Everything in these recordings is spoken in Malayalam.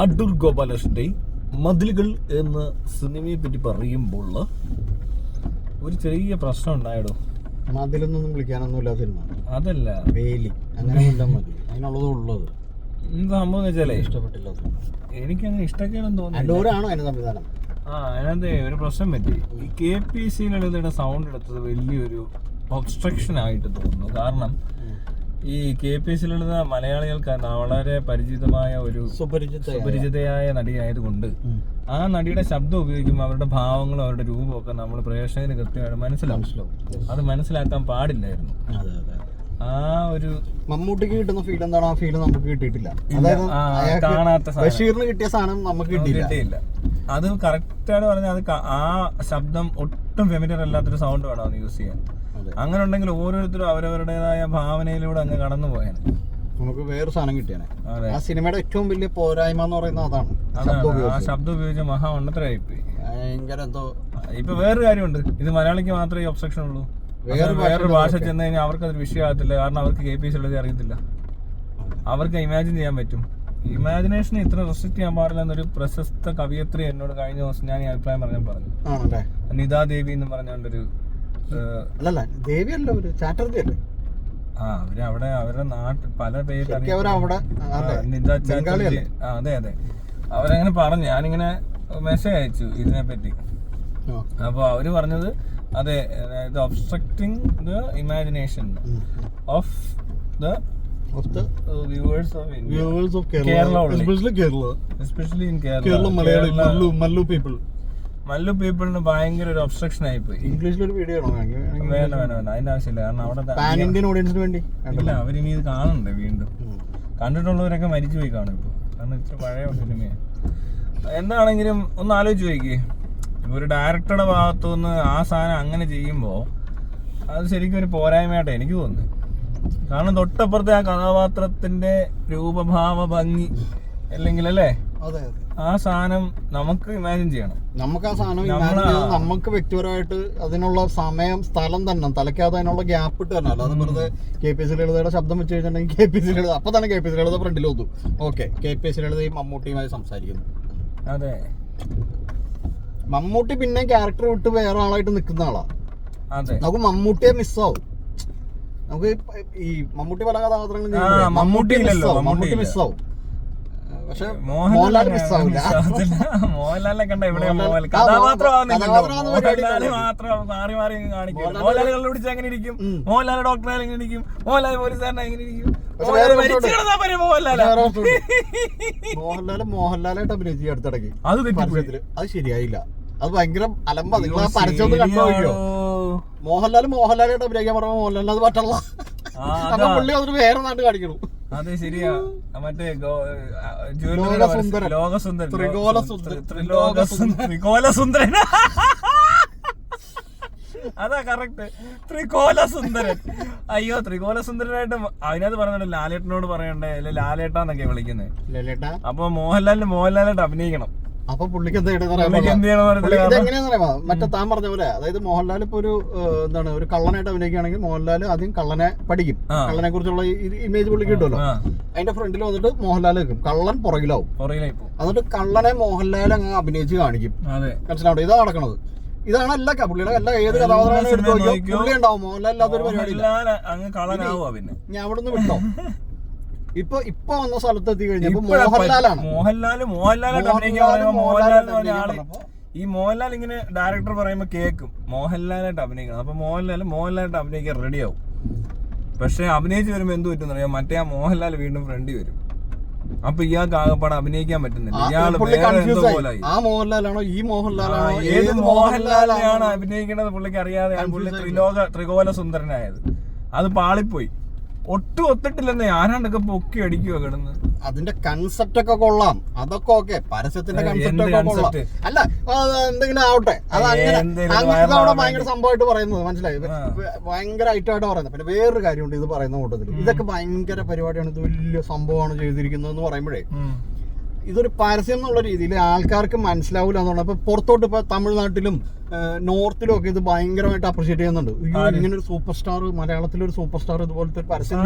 അടൂർ ഗോപാലകൃഷ്ണന്റെ മതിലുകൾ എന്ന സിനിമയെ പറ്റി പറയുമ്പോൾ ഒരു ചെറിയ പ്രശ്നം ഉണ്ടായിടോ. മതിലൊന്നും വിളിക്കാനൊന്നുമില്ല സിനിമ. അതല്ല, വേലി അങ്ങനെ മതി, അതിനുള്ളത് ഉള്ളത്. എന്താ സംഭവം വെച്ചാലേ ഇഷ്ടപ്പെട്ടില്ല. എനിക്കങ്ങനെ ഇഷ്ടക്കേടെന്ന് തോന്നുന്നു. അടൂരാണോ അതിന് സംവിധാനം? അതിനകത്ത് ഒരു പ്രശ്നം പറ്റി. ഈ KPC ലളിതയുടെ സൗണ്ട് എടുത്തത് വലിയൊരു ഒബ്സ്ട്രക്ഷൻ ആയിട്ട് തോന്നുന്നു. കാരണം ഈ KPC ലളിത മലയാളികൾക്ക് വളരെ പരിചിതമായ ഒരു സുപരിചിതയായ നടിയായതുകൊണ്ട് ആ നടിയുടെ ശബ്ദം ഉപയോഗിക്കുമ്പോൾ അവരുടെ ഭാവങ്ങളും അവരുടെ രൂപമൊക്കെ നമ്മൾ പ്രേക്ഷകന് കൃത്യമായിട്ട് മനസ്സിലാവും. അത് മനസ്സിലാക്കാൻ പാടില്ലായിരുന്നു. ആ ഒരു മമ്മൂട്ടിക്ക് കിട്ടുന്ന ഫീൽ എന്താണോ ആ ഫീൽ നമുക്ക് കിട്ടിയിട്ടില്ല. അതായത് ബഷീറിന് കിട്ടിയ സാധനം നമുക്ക് കിട്ടിയില്ല. അത് കറക്റ്റായിട്ട് പറഞ്ഞാൽ അത് ആ ശബ്ദം ഒട്ടും ഫെമിലിയർ അല്ലാത്തൊരു സൗണ്ട് വേണം അത് യൂസ് ചെയ്യാൻ. അങ്ങനെ ഉണ്ടെങ്കിൽ ഓരോരുത്തരും അവരവരുടേതായ ഭാവനയിലൂടെ അങ്ങ് കടന്നു പോയാൽ നമുക്ക് വേറെ സാധനം കിട്ടിയാണ്. ആ സിനിമയുടെ ഏറ്റവും വലിയ പോരായ്മ എന്ന് പറയുന്നത് അതാണ്. ആ ശബ്ദം ഉപയോഗിച്ച മഹാവണ്ണത്തരായിപ്പോയി. ഭയങ്കര എന്തോ. ഇപ്പൊ വേറൊരു കാര്യമുണ്ട്, ഇത് മലയാളിക്ക് മാത്രമേ ഈ ഒബ്സെക്ഷൻ ഉള്ളൂ. വേറൊരു ഭാഷ ചെന്ന് കഴിഞ്ഞാൽ അവർക്ക് അതൊരു വിഷയമാകത്തില്ല. കാരണം അവർക്ക് KPC ഉള്ളത് അറിയത്തില്ല. അവർക്ക് ഇമാജിൻ ചെയ്യാൻ പറ്റും. ഇമാജിനേഷനെ ഇത്ര റെസ്ട്രിക്ട് ചെയ്യാൻ പാടില്ല എന്നൊരു പ്രശസ്ത കവിയത്രി എന്നോട് കഴിഞ്ഞ ദിവസം ഞാൻ ഈ അഭിപ്രായം പറഞ്ഞു. നിതാ ദേവി എന്ന് പറഞ്ഞോണ്ടൊരു അവര് അവിടെ അവരുടെ നാട്ടിൽ പല പേര് അതെ അവരങ്ങനെ പറഞ്ഞു. ഞാനിങ്ങനെ മെസ്സേജ് അയച്ചു ഇതിനെപ്പറ്റി. അപ്പൊ അവര് പറഞ്ഞത് അതെ, obstructing the imagination of the viewers of Kerala, especially in Kerala, Mallu people. Mallu പീപ്പിളിന് ഭയങ്കര ഒരു ഒബ്സ്ട്രക്ഷൻ ആയിപ്പോയി. ഇംഗ്ലീഷിലൊരു വീഡിയോ വേണ്ട അതിന്റെ ആവശ്യമില്ല. കാരണം അവിടെ ഇല്ല, അവരിനി ഇത് കാണണ്ടേ വീണ്ടും. കണ്ടിട്ടുള്ളവരൊക്കെ മരിച്ചുപോയി കാണും ഇപ്പോൾ. കാരണം ഇത്ര പഴയ സിനിമയാണ്. എന്താണെങ്കിലും ഒന്ന് ആലോചിച്ച് നോക്കിയേ, ഇപ്പൊ ഒരു ഡയറക്ടറുടെ ഭാഗത്തുനിന്ന് ആ സാധനം അങ്ങനെ ചെയ്യുമ്പോൾ അത് ശരിക്കും ഒരു പോരായ്മയായിട്ട് എനിക്ക് തോന്നുന്നു. കാരണം തൊട്ടപ്പുറത്തെ ആ കഥാപാത്രത്തിന്റെ രൂപഭാവ ഭംഗി അല്ലെങ്കിൽ അല്ലേ ആ സാധനം നമുക്ക് ഇമാജിൻ ചെയ്യണം. നമുക്ക് ആ സാധനം നമുക്ക് വ്യക്തിപരമായിട്ട് അതിനുള്ള സമയം സ്ഥലം തന്നെ തലയ്ക്കാതെ അതിനുള്ള ഗ്യാപ്പ് ഇട്ട് തന്നെ. അല്ലാതെ വെറുതെ KPC ലളിതയുടെ ശബ്ദം വെച്ച് കഴിഞ്ഞിട്ടുണ്ടെങ്കിൽ KPC ലളിത അപ്പൊ തന്നെ KPC ലളിത ഫ്രണ്ടിൽ വന്നു. ഓക്കെ, KPC ലളിതയും മമ്മൂട്ടിയുമായി സംസാരിക്കുന്നു. അതെ, മമ്മൂട്ടി പിന്നെ ക്യാരക്ടർ വിട്ട് വേറെ ആളായിട്ട് നിൽക്കുന്ന ആളാ. അതെ, നമുക്ക് മമ്മൂട്ടിയെ മിസ്സാവും. നമുക്ക് ഈ മമ്മൂട്ടി പല കഥാപാത്രങ്ങളും മമ്മൂട്ടി മിസ്സാവും. പക്ഷെ മോഹൻലാൽ മിസ്സാവില്ല. മോഹൻലാലിനെ കണ്ട ഇവിടെ കഥാപാത്രമാണ് മാത്രം മാറി മാറി കാണിക്കും. മോഹൻലാൽ കണ്ടുപിടിച്ച് എങ്ങനെ ഇരിക്കും, മോഹൻലാൽ ഡോക്ടറെ എങ്ങനെ ഇരിക്കും, മോഹൻലാൽ പോലീസുകാരനെ എങ്ങനെ ഇരിക്കും, മോഹൻലാലായിട്ട് അഭിനയിച്ചു അടുത്തിടയ്ക്ക്. അത് ശരിയായില്ല. അത് ഭയങ്കര അലമ്പ. നിങ്ങൾ ആ പരസ്യം കണ്ടുപോയോ? മോഹൻലാലായിട്ട് അഭിനയിക്കാൻ പറഞ്ഞ മോഹൻലാലിന് അത് പറ്റുള്ള പുള്ളി അതിന് വേറെ നാട്ട് കാണിക്കണം. അതെ, ശരിയാ. മറ്റേ ത്രികോലസുന്ദരൻ അതാ കറക്റ്റ്, ത്രികോലസുന്ദരൻ. അയ്യോ, ത്രികോലസുന്ദരനായിട്ട് അതിനകത്ത് പറയുന്നുണ്ട് ലാലേട്ടനോട് പറയണ്ടേ, അല്ലെ ലാലേട്ടാന്നൊക്കെ വിളിക്കുന്നത്. അപ്പൊ മോഹൻലാലായിട്ട് അഭിനയിക്കണം. അപ്പൊ പുള്ളിക്ക് ഇതെങ്ങനെയാണെന്നറിയാമോ? മറ്റേ താൻ പറഞ്ഞ പോലെ, അതായത് മോഹൻലാൽ ഇപ്പൊ ഒരു എന്താണ് ഒരു കള്ളനായിട്ട് അഭിനയിക്കുകയാണെങ്കിൽ മോഹൻലാൽ ആദ്യം കള്ളനെ പഠിക്കും. കള്ളനെ കുറിച്ചുള്ള ഇമേജ് പുള്ളിക്ക് കിട്ടുമല്ലോ. അതിന്റെ ഫ്രണ്ടിൽ വന്നിട്ട് മോഹൻലാൽ വെക്കും, കള്ളൻ പുറകിലാവും. എന്നിട്ട് കള്ളനെ മോഹൻലാൽ അങ്ങ് അഭിനയിച്ച് കാണിക്കും. മനസ്സിലാവട്ടെ? ഇതാ നടക്കണത്. ഇതാണ് എല്ലാ പുള്ളിയുടെ ഏത് കഥാപാത്രം എടുത്ത് നോക്കിയോ പുള്ളി ഉണ്ടാവും. മോഹൻലാൽ ഇല്ലാത്തൊരു പരിപാടി ഞാൻ അവിടെ നിന്ന് വിട്ടോ. ഇപ്പൊ വന്ന സ്ഥലത്ത് എത്തി കഴിഞ്ഞപ്പോ ഈ മോഹൻലാൽ ഇങ്ങനെ ഡയറക്ടർ പറയുമ്പോ കേൾക്കും മോഹൻലാലായിട്ട് അഭിനയിക്കണം. അപ്പൊ മോഹൻലാലായിട്ട് അഭിനയിക്കാൻ റെഡിയാവും. പക്ഷെ അഭിനയിച്ച് വരുമ്പോ എന്ത് പറ്റുന്ന അറിയാം, മറ്റേ ആ മോഹൻലാൽ വീണ്ടും ഫ്രണ്ടി വരും. അപ്പൊ ഇയാൾക്ക് ആകെപ്പാടെ അഭിനയിക്കാൻ പറ്റുന്നില്ല. ഇയാള് ആ മോഹൻലാലാണോ ഈ മോഹൻലാലാണോ ഏത് മോഹൻലാലാണ് അഭിനയിക്കണത് പുള്ളിക്ക് അറിയാതെ പുള്ളി ത്രികോല സുന്ദരനായത്. അത് പാളിപ്പോയി. ഒട്ടും ഒത്തിട്ടില്ലെന്നേ, ആരാണ്ടൊക്കെ പൊക്കി അടിക്കുക കിടന്ന്. അതിന്റെ കൺസെപ്റ്റ് ഒക്കെ കൊള്ളാം, അതൊക്കെ ഓക്കെ. പരസ്യത്തിന്റെ കൺസെപ്റ്റ് ഒക്കെ കൊള്ളാം. അല്ല, എന്തെങ്കിലും ആവട്ടെ, അത് അങ്ങനെ ഭയങ്കര സംഭവമായിട്ട് പറയുന്നത് മനസ്സിലായി, ഭയങ്കര ഐറ്റമായിട്ട് പറയുന്നത്. പിന്നെ വേറൊരു കാര്യമുണ്ട് ഇത് പറയുന്ന കൂട്ടത്തിൽ, ഇതൊക്കെ ഭയങ്കര പരിപാടിയാണ്, ഇത് വലിയ സംഭവമാണ് ചെയ്തിരിക്കുന്നത് എന്ന് പറയുമ്പോഴേ ഇതൊരു പരസ്യം എന്നുള്ള രീതിയിൽ ആൾക്കാർക്ക് മനസ്സിലാവില്ല എന്നുള്ളത്. ഇപ്പൊ പുറത്തോട്ട് ഇപ്പൊ തമിഴ്നാട്ടിലും നോർത്തിലും ഒക്കെ ഇത് ഭയങ്കരമായിട്ട് അപ്രീഷിയേറ്റ് ചെയ്യുന്നുണ്ട്. ഇങ്ങനെ ഒരു സൂപ്പർ സ്റ്റാർ, മലയാളത്തിലൊരു സൂപ്പർ സ്റ്റാർ ഇതുപോലത്തെ ഒരു പരസ്യം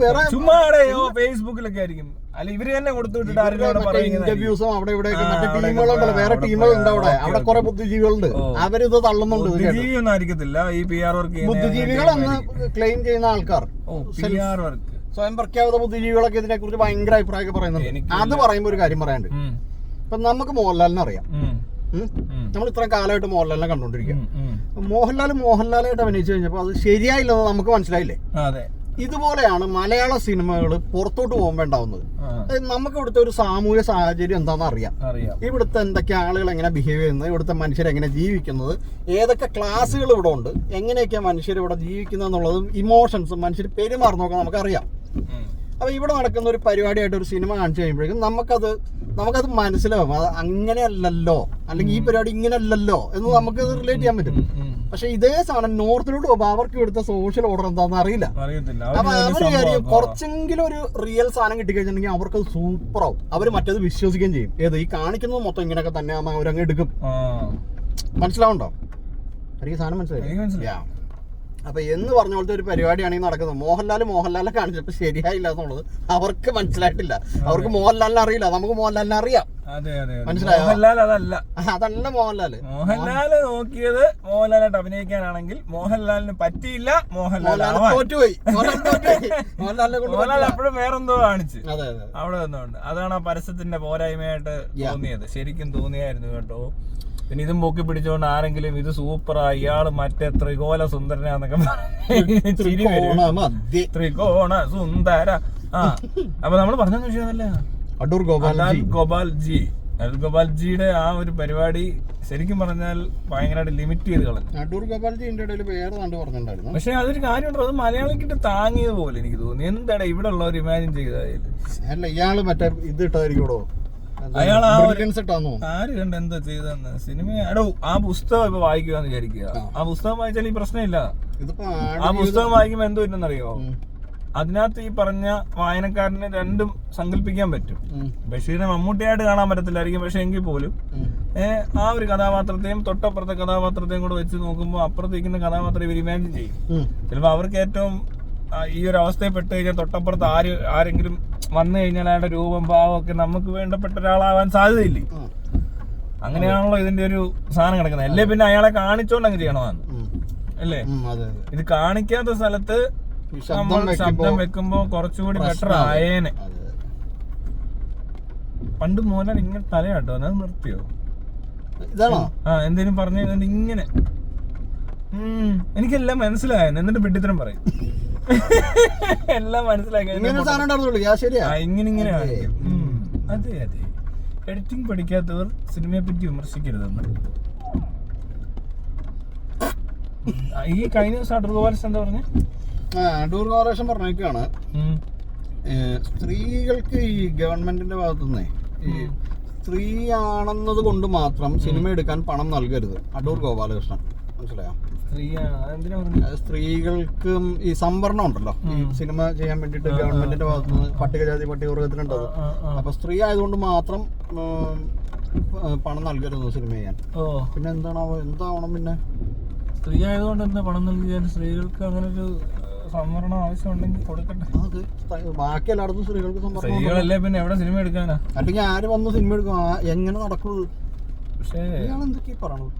വേറെ ഫേസ്ബുക്കിലൊക്കെ ആയിരിക്കും. ഇന്റർവ്യൂസും അവിടെ ഇവിടെ മറ്റേ ടീമുകളുണ്ടല്ലോ, വേറെ ടീമുകളുണ്ട് അവിടെ കുറെ ബുദ്ധിജീവികളുണ്ട്, അവരിത് തള്ളുന്നുണ്ട്. ബുദ്ധിജീവികൾ എന്ന് ക്ലെയിം ചെയ്യുന്ന ആൾക്കാർ, സ്വയം പ്രഖ്യാപിത ബുദ്ധിജീവികളൊക്കെ ഇതിനെ കുറിച്ച് ഭയങ്കര അഭിപ്രായമൊക്കെ പറയുന്നുണ്ട്. അത് പറയുമ്പോ ഒരു കാര്യം പറയാനുണ്ട്. ഇപ്പൊ നമുക്ക് മോഹൻലാലിനെ അറിയാം, നമ്മൾ ഇത്രയും കാലമായിട്ട് മോഹൻലാലിനെ കണ്ടോണ്ടിരിക്കുക. മോഹൻലാലായിട്ട് അഭിനയിച്ചു കഴിഞ്ഞപ്പോ അത് ശരിയായില്ലെന്ന് നമുക്ക് മനസ്സിലായില്ലേ? ഇതുപോലെയാണ് മലയാള സിനിമകൾ പുറത്തോട്ട് പോകുമ്പോൾ ഉണ്ടാവുന്നത്. നമുക്ക് ഇവിടുത്തെ ഒരു സാമൂഹ്യ സാഹചര്യം എന്താണെന്ന് അറിയാം. ഇവിടുത്തെ എന്തൊക്കെ ആളുകൾ എങ്ങനെ ബിഹേവ് ചെയ്യുന്നത്, ഇവിടുത്തെ മനുഷ്യർ എങ്ങനെ ജീവിക്കുന്നത്, ഏതൊക്കെ ക്ലാസ്സുകൾ ഇവിടെ ഉണ്ട്, എങ്ങനെയൊക്കെയാണ് മനുഷ്യർ ഇവിടെ ജീവിക്കുന്നത് എന്നുള്ളതും ഇമോഷൻസും മനുഷ്യർ പെരുമാറുന്നതൊക്കെ നമുക്കറിയാം. അപ്പൊ ഇവിടെ നടക്കുന്ന ഒരു പരിപാടിയായിട്ട് ഒരു സിനിമ കാണിച്ചു കഴിയുമ്പോഴേക്കും നമുക്കത് മനസ്സിലാവും. അത് അങ്ങനെയല്ലല്ലോ, അല്ലെങ്കിൽ ഈ പരിപാടി ഇങ്ങനെയല്ലല്ലോ എന്ന് നമുക്ക് റിലേറ്റ് ചെയ്യാൻ പറ്റും. പക്ഷെ ഇതേ സാധനം നോർത്തിലോട്ട് പോകുമ്പോൾ അവർക്ക് ഇവിടുത്തെ സോഷ്യൽ ഓർഡർ എന്താണെന്ന് അറിയില്ല. അപ്പൊ അവര് കുറച്ചെങ്കിലും ഒരു റിയൽ സാധനം കിട്ടിക്കഴിഞ്ഞിട്ടുണ്ടെങ്കിൽ അവർക്കത് സൂപ്പറാവും. അവര് മറ്റേത് വിശ്വസിക്കുകയും ചെയ്യും. ഏത് ഈ കാണിക്കുന്നത് മൊത്തം ഇങ്ങനെയൊക്കെ തന്നെയാണെന്ന് അവരങ്ങ് എടുക്കും. മനസ്സിലാവുണ്ടോ? എനിക്ക് സാധനം മനസ്സിലായി. അപ്പൊ എന്ന് പറഞ്ഞ പോലത്തെ ഒരു പരിപാടിയാണെങ്കിൽ നടക്കുന്നത്. മോഹൻലാലെ കാണിച്ചപ്പോ ശരിയായില്ല എന്നുള്ളത് അവർക്ക് മനസ്സിലായിട്ടില്ല. അവർക്ക് മോഹൻലാലിനെ അറിയില്ല, നമുക്ക് മോഹൻലാലിനെ അറിയാം. മനസ്സിലായോ? അതല്ല മോഹൻലാല് നോക്കിയത് മോഹൻലാലായിട്ട് അഭിനയിക്കാനാണെങ്കിൽ മോഹൻലാലിന് പറ്റിയില്ല. മോഹൻലാൽ തോറ്റുപോയി. മോഹൻലാൽ അപ്പോഴും വേറെന്തോ കാണിച്ച് അവിടെ നിന്നുകൊണ്ട്. അതാണ് ആ പരസ്യത്തിന്റെ പോരായ്മയായിട്ട് തോന്നിയത്. ശരിക്കും തോന്നിയായിരുന്നു കേട്ടോ. പിന്നെ ഇതും പൊക്കി പിടിച്ചോണ്ട് ആരെങ്കിലും ഇത് സൂപ്പറാ, ഇയാള് മറ്റേ ത്രികോണ സുന്ദരനാന്നൊക്കെ ത്രികോണ സുന്ദര. അപ്പൊ നമ്മള് പറഞ്ഞെന്ന് വെച്ചാൽ അടൂർ ഗോപാൽജിയുടെ ആ ഒരു പരിപാടി ശരിക്കും പറഞ്ഞാൽ ഭയങ്കരമായിട്ട് ലിമിറ്റ് ചെയ്ത് കളഞ്ഞു. അടൂർ ഗോപാൽജി ഇടയിൽ വേറെ പറഞ്ഞിട്ടുണ്ടായിരുന്നു. പക്ഷെ അതൊരു കാര്യമുണ്ടോ, അത് മലയാളിക്കിട്ട് താങ്ങിയത് പോലെ എനിക്ക് തോന്നി. എന്താണ് ഇവിടെ ഉള്ളവർ ഇമാജിൻ ചെയ്തതായാലും. ഇയാള് മറ്റേ ഇത് ഇട്ടായിരിക്കോ, അയാൾ ആര് കണ്ട് എന്താ ചെയ്തെന്ന് സിനിമ. ആ പുസ്തകം ഇപ്പൊ വായിക്കുകയെന്ന് വിചാരിക്കുക. ആ പുസ്തകം വായിച്ചാൽ ഈ പ്രശ്നമില്ല. ആ പുസ്തകം വായിക്കുമ്പോ എന്തോ ഇല്ലെന്നറിയോ, അതിനകത്ത് ഈ പറഞ്ഞ വായനക്കാരന് രണ്ടും സങ്കല്പിക്കാൻ പറ്റും. ബഷീറിനെ മമ്മൂട്ടിയായിട്ട് കാണാൻ പറ്റത്തില്ലായിരിക്കും, പക്ഷെ എങ്കിൽ പോലും ആ ഒരു കഥാപാത്രത്തെയും തൊട്ടപ്പുറത്തെ കഥാപാത്രത്തെയും കൂടെ വെച്ച് നോക്കുമ്പോൾ അപ്പുറത്തേക്കുന്ന കഥാപാത്രം ഇവർ ഇമാജിൻ ചെയ്യും. ചിലപ്പോ അവർക്ക് ഏറ്റവും ഈ ഒരു അവസ്ഥയിൽ പെട്ട് കഴിഞ്ഞാൽ തൊട്ടപ്പുറത്ത് ആരെങ്കിലും വന്നു കഴിഞ്ഞാൽ അയാളുടെ രൂപം ഭാവമൊക്കെ നമുക്ക് വേണ്ടപ്പെട്ട ഒരാളാവാൻ സാധ്യതയില്ലേ? അങ്ങനെയാണല്ലോ ഇതിന്റെ ഒരു സാധനം കിടക്കുന്നത്. അല്ലേ പിന്നെ അയാളെ കാണിച്ചോണ്ട് അങ്ങ് ചെയ്യണമെന്ന് അല്ലേ? ഇത് കാണിക്കാത്ത സ്ഥലത്ത് നമ്മൾ ശബ്ദം വെക്കുമ്പോ കുറച്ചുകൂടി ബെറ്റർ ആയേനെ. പണ്ട് മോഹൻലാൽ ഇങ്ങനെ തലയാട്ടോ, അത് നിർത്തിയോ? എന്തേലും പറഞ്ഞു ഇങ്ങനെ എനിക്കെല്ലാം മനസ്സിലായെന്ന്, എന്നിട്ട് വിഡ്ഢിത്തരം പറയും. എല്ലാം മനസ്സിലാക്കി ഇങ്ങനെ. അതെ എഡിറ്റിംഗ് പഠിക്കാത്തവർ സിനിമയെ പറ്റി വിമർശിക്കരുതെന്ന്. ഈ കഴിഞ്ഞ ദിവസം അടൂർ ഗോപാലകൃഷ്ണൻ എന്താ പറഞ്ഞേ? അടൂർ ഗോപാലകൃഷ്ണൻ പറഞ്ഞേക്കാണ് സ്ത്രീകൾക്ക് ഈ ഗവൺമെന്റിന്റെ ഭാഗത്തുനിന്നേ ഈ സ്ത്രീ ആണെന്നത് കൊണ്ട് മാത്രം സിനിമ എടുക്കാൻ പണം നൽകരുത്. അടൂർ ഗോപാലകൃഷ്ണൻ, മനസ്സിലായോ? സ്ത്രീകൾക്കും ഈ സംവരണം ഉണ്ടല്ലോ, ഈ സിനിമ ചെയ്യാൻ വേണ്ടിട്ട് ഗവൺമെന്റിന്റെ ഭാഗത്തുനിന്ന് പട്ടികജാതി പട്ടികവർഗത്തിനുണ്ടത്. അപ്പൊ സ്ത്രീ ആയതുകൊണ്ട് മാത്രം പണം നൽകരുത് സിനിമ ചെയ്യാൻ. പിന്നെ എന്താവണം പിന്നെ സ്ത്രീ ആയതുകൊണ്ട് എന്താ പണം നൽകിയാൽ? സ്ത്രീകൾക്ക് അങ്ങനെ ഒരു സംവരണം ആവശ്യമുണ്ടെങ്കിൽ കൊടുക്കട്ടെ. ബാക്കി എല്ലായിടത്തും സ്ത്രീകൾക്ക് സംവരണം. സ്ത്രീകളല്ലേ പിന്നെ എവിടെ സിനിമ എടുക്കാനാ? അല്ലെങ്കിൽ ആര് വന്ന് സിനിമ എടുക്കും? എങ്ങനെ നടക്കുള്ളൂ? പക്ഷേ ഇയാളെന്തൊക്കെയാ പറയണത്?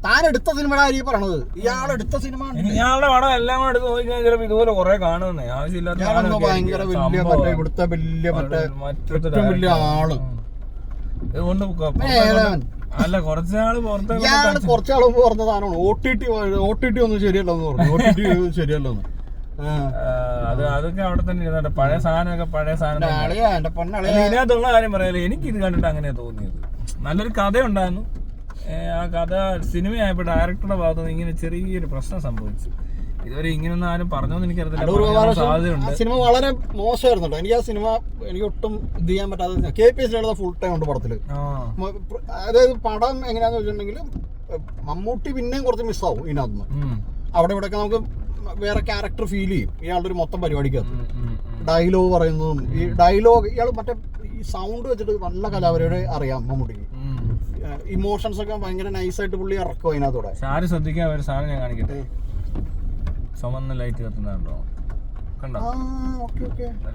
താൻ എടുത്ത സിനിമയുടെ കാര്യം പറയണത്. ഇയാളെടുത്ത സിനിമ ഇയാളുടെ പടം എല്ലാം കൂടെ എടുത്ത് നോക്കിയാൽ ചിലപ്പോ ഇതുപോലെ കുറെ കാണുന്നേ. ആവശ്യമില്ലാത്ത ഭയങ്കര വലിയ ഇവിടുത്തെ വലിയ ഏറ്റവും വലിയ ആള്. ഇതുകൊണ്ട് അല്ല കുറച്ചാള് പുറത്ത് പറഞ്ഞ സാധനമാണ് OTT ഒന്നും ശരിയല്ലെന്ന് പറഞ്ഞു. OTT ശരിയല്ലെന്ന്. അതൊക്കെ അവിടെ തന്നെ ഇരുന്നുണ്ട്. പഴയ സാധനമൊക്കെ പഴയ സാധനം. ഇതിനകത്തുള്ള കാര്യം പറയാലോ, എനിക്കിത് കണ്ടിട്ട് അങ്ങനെയാ തോന്നിയത്. നല്ലൊരു കഥയുണ്ടായിരുന്നു. ആ കഥ സിനിമയായപ്പോൾ ഡയറക്ടറുടെ ഭാഗത്തുനിന്ന് ഇങ്ങനെ ചെറിയൊരു പ്രശ്നം സംഭവിച്ചു. ഇതുവരെ ഇങ്ങനൊന്നും ആരും പറഞ്ഞോന്ന് എനിക്കറിയത്തില്ല. സാധ്യതയുണ്ട്. സിനിമ വളരെ മോശമായിരുന്നല്ലോ. എനിക്ക് ആ സിനിമ എനിക്ക് ഒട്ടും ഇത് ചെയ്യാൻ പറ്റാതെ. KPS ഫുൾ ടൈം ഉണ്ട് പടത്തില്. അതായത് പടം എങ്ങനെയാന്ന് വെച്ചിട്ടുണ്ടെങ്കിൽ മമ്മൂട്ടി പിന്നെയും കുറച്ച് മിസ്സാവും ഇതിനകത്തുനിന്ന്. അവിടെ ഇവിടെയൊക്കെ നമുക്ക് വേറെ ക്യാരക്ടർ ഫീൽ ചെയ്യും ഇയാളുടെ ഒരു മൊത്തം പരിപാടിക്കകത്ത്. ഡയലോഗ് പറയുന്നതും ഈ ഡയലോഗ് ഇയാൾ മറ്റേ ഈ സൗണ്ട് വെച്ചിട്ട് നല്ല കലാപരിപാടി അറിയാം മമ്മൂട്ടിക്ക്. ഇമോഷൻസ് ഒക്കെ ഭയങ്കര നൈസായിട്ട് പുള്ളി ഇറക്കും അതിനകത്തൂടെ. ആര് ശ്രദ്ധിക്കാൻ ഒരു സാധനം ഞാൻ കാണിക്കട്ടെ. ചുമന്ന ലൈറ്റ് കത്തുന്നുണ്ടോ? കണ്ടോ?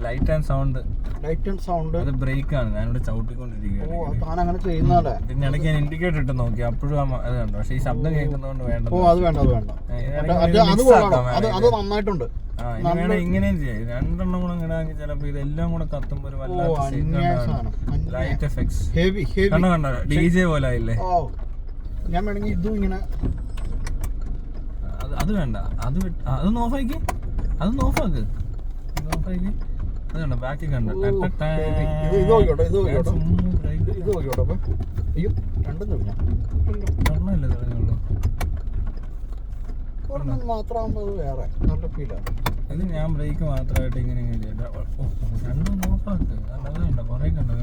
ലൈറ്റ് ആൻഡ് സൗണ്ട് അത് ബ്രേക്ക് ആണ്. ഞാനിവിടെ ചവിട്ടിക്കൊണ്ടിരിക്കുകയാണ്. അങ്ങനെ ചെയ്യുന്നതല്ലേ. പിന്നെ ഇടയ്ക്ക് ഞാൻ ഇൻഡിക്കേറ്റർ ഇട്ട് നോക്കി, അപ്പോഴും അത് കണ്ടോ. പക്ഷെ ഈ ശബ്ദം കേൾക്കുന്നതുകൊണ്ട് വേണ്ട. അത് വേണ്ട അത് നന്നായിട്ടുണ്ട്. ഇങ്ങനെയും ചെയ്യാം. രണ്ടെണ്ണം കൂടെ ഇടാമെങ്കിൽ ചിലപ്പോ ഇതെല്ലാം കൂടെ കത്തുമ്പോ ഒരു വല്ലാത്ത ലൈറ്റ് എഫക്ട്സ്. കണ്ടോ കണ്ടോ, DJ പോലെ ആയില്ലേ. ഞാൻ വേണമെങ്കിൽ ഇതും ഇങ്ങനെ അത് വേണ്ട, അതൊന്ന് ഓഫാക്കി, അതൊന്ന് ഓഫാക്ക്. അത് കണ്ടോ ബാക്കിൽ കണ്ടോ. ഒന്നല്ലേ തെളിഞ്ഞുള്ളൂ. ഇത് ഞാൻ ബ്രേക്ക് മാത്രമായിട്ട് ഇങ്ങനെ രണ്ടും ഓഫാക്ക്. കണ്ടോ കൊറേ കണ്ടോ.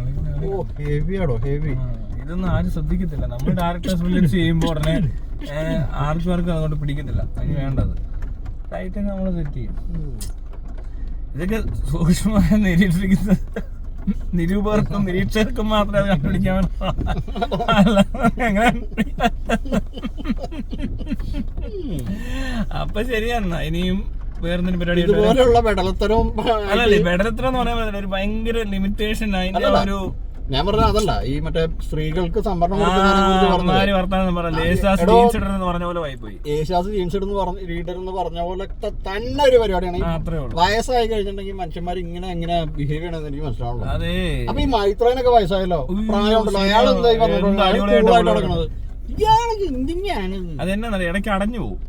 ഇതൊന്നും ആരും ശ്രദ്ധിക്കത്തില്ല. നമ്മൾ ഡയറക്ടേഴ്സ് വിളിച്ച് ചെയ്യുമ്പോൾ ഉടനെ ആർക്കും അതുകൊണ്ട് പിടിക്കത്തില്ല. അതിന് വേണ്ടത് ടൈറ്റിങ് നമ്മൾ സെറ്റ് ചെയ്യും. ഇതൊക്കെ സൂക്ഷ്മമായി നിരീക്ഷിക്കുന്ന നിരൂപകർക്കും നിരീക്ഷകർക്കും മാത്രമേ അത് കണ്ടുപിടിക്കാൻ അപ്പൊ ശരിയെന്നാ. ഇനിയും വേറെന്തെങ്കിലും പരിപാടി അല്ലല്ലേ. ബെടലത്തരം എന്ന് പറയാൻ പറ്റില്ല, ഒരു ഭയങ്കര ലിമിറ്റേഷൻ. അതിന്റെ ഒരു ഞാൻ പറഞ്ഞ അതല്ല, ഈ മറ്റേ സ്ത്രീകൾക്ക് സംവരണം ഏഷ്യാസ് ജീൻസ് ലീഡർ എന്ന് പറഞ്ഞ പോലെ തന്നെ ഒരു പരിപാടിയാണ്. വയസ്സായി കഴിഞ്ഞിട്ടുണ്ടെങ്കിൽ മനുഷ്യന്മാർ ഇങ്ങനെ എങ്ങനെ ബിഹേവ് ചെയ്യണമെന്ന് എനിക്ക് മനസ്സിലാവുള്ളൂ. അപ്പൊ ഈ മൈത്രേനൊക്കെ വയസ്സായല്ലോ, പ്രായമുണ്ടല്ലോ, അയാൾ എന്തായി നടക്കുന്നത്? ഇയാളൊക്കെ എന്തിനാണ്? അതെന്നാ ഇടയ്ക്ക് അടഞ്ഞു പോകും,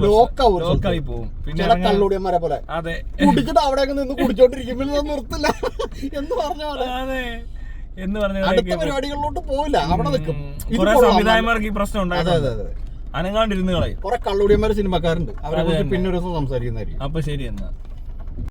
ലോക്കായി പോകും. ചില കള്ളുടിയന്മാരെ പോലെ കുടിച്ചിട്ട് അവിടെയൊക്കെ നിന്ന് കുടിച്ചോണ്ടിരിക്കുമ്പോൾ നിർത്തില്ല എന്ന് പറഞ്ഞ പോലെ അടുത്ത പരിപാടികളിലോട്ട് പോയില്ല, അവിടെ നിൽക്കും. സംവിധായകന്മാർക്ക് ഈ പ്രശ്നം ഉണ്ടായിരുന്നു. അനങ്ങാണ്ടിരുന്ന് കളയും. കുറെ കള്ളുടിയന്മാര് സിനിമക്കാരുണ്ട്, അവരെ കുറിച്ച് പിന്നെ ഒരു ദിവസം സംസാരിക്കുന്നതായിരിക്കും. അപ്പൊ ശരി എന്നാ.